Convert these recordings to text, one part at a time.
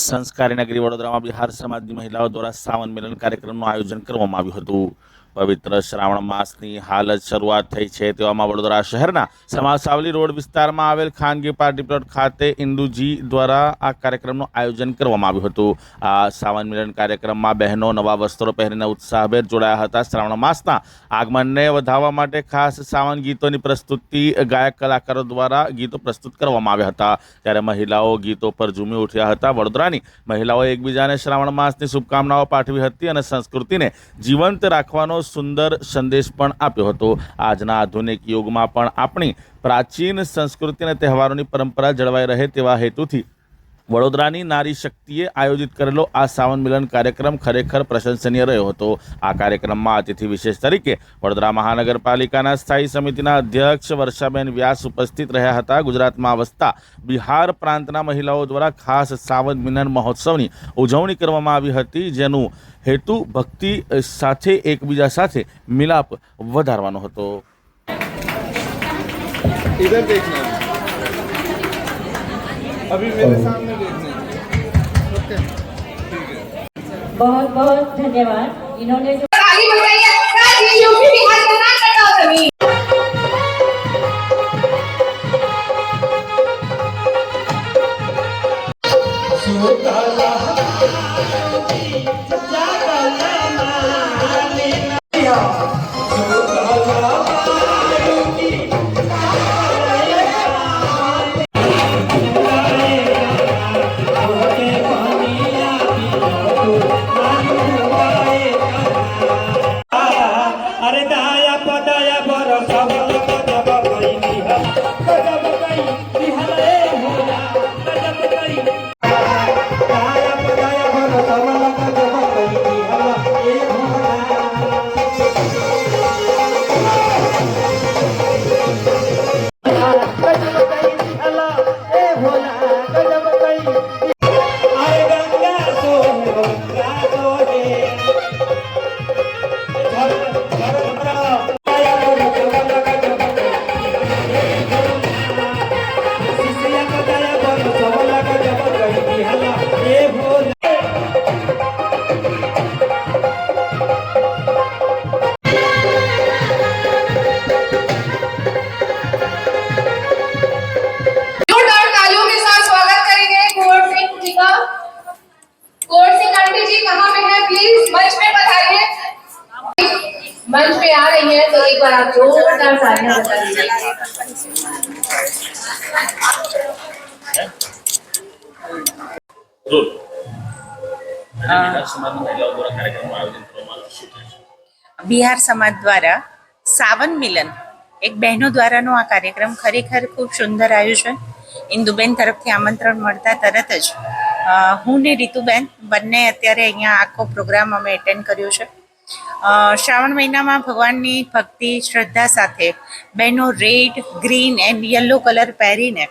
સંસ્કારી નગરી વડોદરામાં બિહાર સમાજની મહિલાઓ દ્વારા સાવન મિલન કાર્યક્રમનું આયોજન કરવામાં આવ્યું હતું। પવિત્ર શ્રાવણ માસની હાલ જ શરૂઆત થઈ છે તેવામાં વડોદરા શહેરના સમાસાવલી રોડ વિસ્તારમાં આવેલ ખાનગી પાર્ટી પ્લોટ ખાતે ઇન્દુજી દ્વારા આ કાર્યક્રમનું આયોજન કરવામાં આવ્યું હતું। આ સાવન મિલન કાર્યક્રમમાં બહેનો નવા વસ્ત્રો પહેરીને ઉત્સાહભેર જોડાયા હતા। શ્રાવણ માસના આગમનને વધાવવા માટે ખાસ સાવન ગીતોની પ્રસ્તુતિ ગાયક કલાકારો દ્વારા ગીતો પ્રસ્તુત કરવામાં આવ્યા હતા। ત્યારે મહિલાઓ ગીતો પર ઝૂમી ઉઠ્યા હતા। વડોદરાની મહિલાઓએ એકબીજાને શ્રાવણ માસની શુભકામનાઓ પાઠવી હતી અને સંસ્કૃતિને જીવંત રાખવાનો સુંદર સંદેશ પણ આપ્યો હતો। આજના આધુનિક યુગમાં પણ આપણી પ્રાચીન સંસ્કૃતિ અને તહેવારોની પરંપરા જળવાઈ રહે તેવા હેતુથી વડોદરાની નારી શક્તિએ આયોજિત કરેલો આ સાવન મિલન કાર્યક્રમ ખરેખર પ્રશંસનીય રહ્યો હતો। આ કાર્યક્રમમાં અતિથિ વિશેષ તરીકે વડોદરા મહાનગરપાલિકાના સ્થાયી સમિતિના અધ્યક્ષ વર્ષાબેન વ્યાસ ઉપસ્થિત રહ્યા હતા। ગુજરાતમાં વસતા બિહાર પ્રાંતના મહિલાઓ દ્વારા ખાસ સાવન મિલન મહોત્સવની ઉજવણી કરવામાં આવી હતી, જેનું હેતુ ભક્તિ સાથે એકબીજા સાથે મિલાપ વધારવાનો હતો। इधर देखना अभी मेरे सामने देखना ओके ठीक है। बहुत बहुत धन्यवाद इन्होंने जो ताली बजाइए ये यूपी बिहार कर्नाटक का जमीन अरे दाया पदाया भरोसा गजब गई निहले होला गजब गई दाया पदाया भरोसा गजब गई निहला ए होला गजब गई निहला ए होला गजब गई अरे गंगा सोहे जोरदार तालियों के साथ स्वागत करेंगे कोर सिंह जी का। कोर सिंह आंटी जी कहाँ पे है, प्लीज मंच पे पधारिए। मंच पे आ रही है तो एक बार आप जोरदार तालियां बजा दीजिए। બિહાર સમાજ દ્વારા સાવન મિલન એક બહેનો દ્વારાનો આ કાર્યક્રમ ખરેખર ખૂબ સુંદર આયોજન। ઇન્દુબેન તરફથી આમંત્રણ મળતા તરત જ હું ને રીતુબેન બંને અત્યારે અહીંયા આખો પ્રોગ્રામ અમે એટેન્ડ કર્યો છે। શ્રાવણ મહિનામાં ભગવાનની ભક્તિ શ્રદ્ધા સાથે બહેનો red green and yellow colour પહેરીને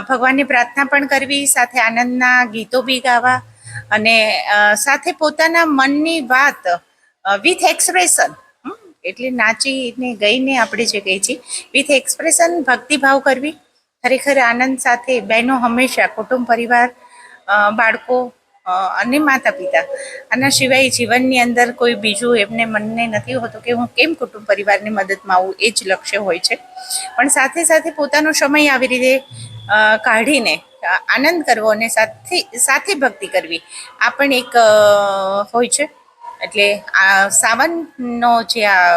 ભગવાનની પ્રાર્થના પણ કરવી, સાથે આનંદના ગીતો બી ગાવા અને સાથે પોતાના મનની વાત વિથ એક્સપ્રેશન એટલે નાચીને ગઈને આપણે જે કહી છીએ વિથ એક્સપ્રેશન ભક્તિભાવ કરવી। ખરેખર આનંદ સાથે બહેનો હંમેશા કુટુંબ પરિવાર બાળકો અને માતા પિતા આના સિવાય જીવનની અંદર કોઈ બીજું એમને મનને નથી હોતું કે હું કેમ કુટુંબ પરિવારની મદદમાં આવું, એ જ લક્ષ્ય હોય છે। પણ સાથે સાથે પોતાનો સમય આવી રીતે કાઢીને આનંદ કરવો અને સાથે ભક્તિ કરવી આ પણ એક હોય છે। એટલે આ સાવનનો જે આ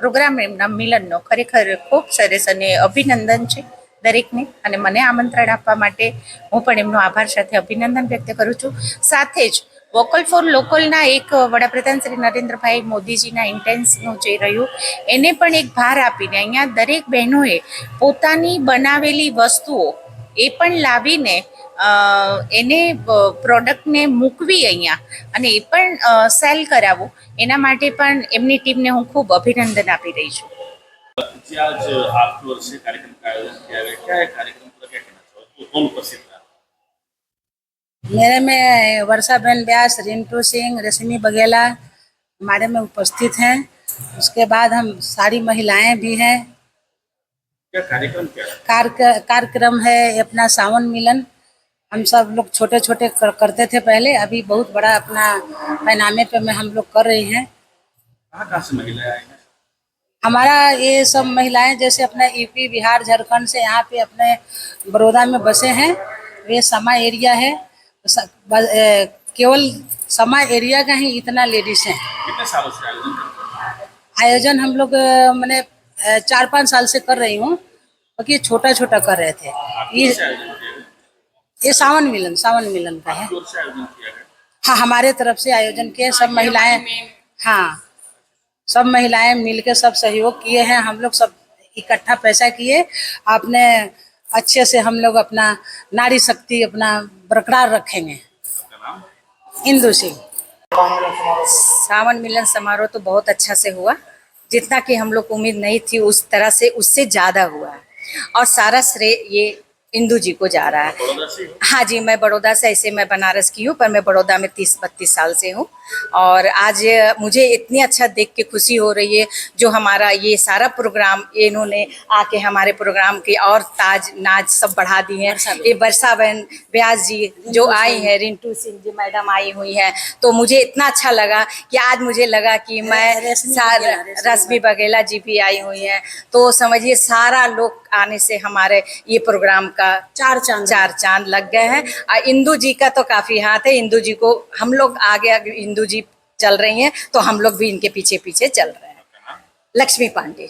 પ્રોગ્રામ એમના મિલનનો ખરેખર ખૂબ સરસ અને અભિનંદન છે દરેકને। અને મને આમંત્રણ આપવા માટે હું પણ એમનો આભાર સાથે અભિનંદન વ્યક્ત કરું છું। સાથે જ વોકલ ફોર લોકલના એક વડાપ્રધાન શ્રી નરેન્દ્રભાઈ મોદીજીના ઇન્ટેન્સનું જે રહ્યું એને પણ એક ભાર આપીને અહીંયા દરેક બહેનોએ પોતાની બનાવેલી વસ્તુઓ એ પણ લાવીને એને પ્રોડક્ટને મૂકવી અહીંયા અને એ પણ સેલ કરાવવું, એના માટે પણ એમની ટીમને હું ખૂબ અભિનંદન આપી રહી છું। आज आठ वर्ष से कार्यक्रम का आयोजन किया गया, क्या है कार्यक्रम पूरा, क्या कहना चाहोगे, कौन उपस्थित रहा? मेरे में वर्षाबेन व्यास, रिंटू सिंह, रश्मि बघेला हमारे में उपस्थित हैं। उसके बाद हम सारी महिलाएं भी हैं। क्या कार्यक्रम क्या है? कार्यक्रम है अपना सावन मिलन हम सब लोग छोटे छोटे करते थे पहले, अभी बहुत बड़ा अपना पैमाने पे में हम लोग कर रहे हैं। कहाँ से महिलाएं आई हैं? हमारा ये सब महिलाएं जैसे अपना यूपी बिहार झारखंड से यहाँ पे अपने बड़ौदा में बसे हैं। ये समा एरिया है, केवल समा एरिया का ही इतना लेडीज हैं। कितने सालों से आयोजन करते हैं? आयोजन हम लोग मैंने 4-5 साल से कर रही हूँ, क्योंकि छोटा छोटा कर रहे थे। ये से आयोजन किया गया? ये सावन मिलन का है। की ओर से आयोजन किया गया? हाँ, हमारे तरफ से आयोजन किए सब महिलाएं। हाँ, सब महिलाएं मिलके सब सहयोग किए हैं। हम लोग सब इकट्ठा पैसा किए, आपने अच्छे से हम लोग अपना नारी शक्ति अपना बरकरार रखेंगे। आपका नाम? इंदु सिंह। सावन मिलन समारोह तो बहुत अच्छा से हुआ, जितना कि हम लोग को उम्मीद नहीं थी उस तरह से, उससे ज़्यादा हुआ है। और सारा श्रेय ये इंदु जी को जा रहा है। बड़ौदा से हो? हाँ जी, मैं बड़ौदा से, ऐसे मैं बनारस की हूँ, पर मैं बड़ौदा में 30-32 साल से हूँ। और आज मुझे इतनी अच्छा देख के खुशी हो रही है, जो हमारा ये सारा प्रोग्राम इन्होंने आके हमारे प्रोग्राम के और ताज नाज सब बढ़ा दिए हैं। ये वर्षा बहन व्यास जी जो आई हैं, रिंटू सिंह जी मैडम आई हुई हैं, तो मुझे इतना अच्छा लगा कि आज मुझे लगा कि मैं रश्मि बघेला जी भी आई हुई हैं। तो समझिए सारा लोग आने से हमारे ये प्रोग्राम का चार चांद लग गए हैं। और इंदु जी का तो काफी हाथ है। इंदु जी को हम लोग आगे इंदु जी चल रही हैं, तो हम लोग भी इनके पीछे पीछे चल रहे हैं। लक्ष्मी पांडे।